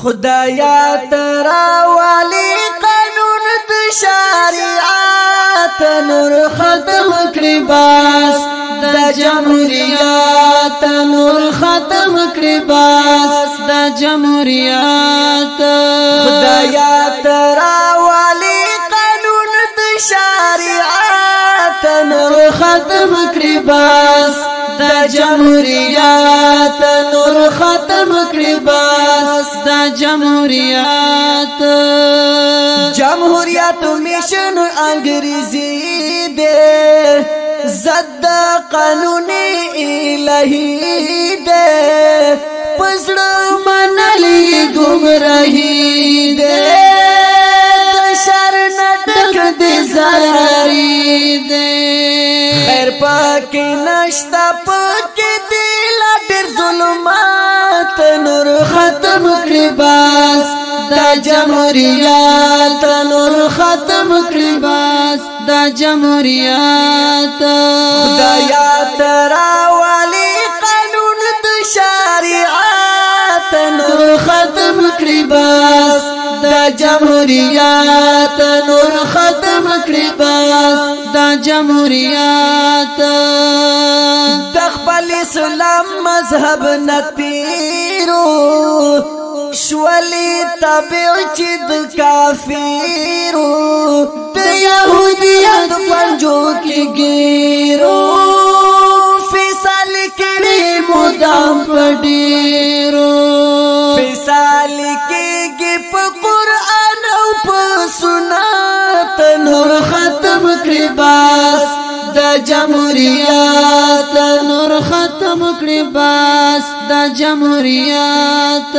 خدایا تراوالی قانون د شریعت نور ختم کړي باس د جمهوریت نور ختم کړي باس د جمهوریت خدایا تراوالی قانون د شریعت نور ختم کړي باس د جمهوریت نور ختم کړي باس د جمهوریت جمهوریت میشن انګریزي دے زد قانون الہی دے پسړه منلی گمراهی دے شر نټک دے زاری دے خیر پاکی نشتا پاکی دل ډیر ظلمات نور ختم کړي باس دا جمهوریت نور ختم کړي باس دا جمهوریت خدایا تراوالی قانون د شریعت نور ختم کړي باس دا جمهوریت نور ختم کړي باس دا جمهوریت د خپل اسلام مذهب نتیرو شولی تابع چې د کافرو د يهوديت پنجو کې ګیرو فیصل کړي مدام پډیرو فیصل کېږي په قران او په سنت نور ختم کړي باس د جمهوریت نور ختم کړي باس د جمهوریت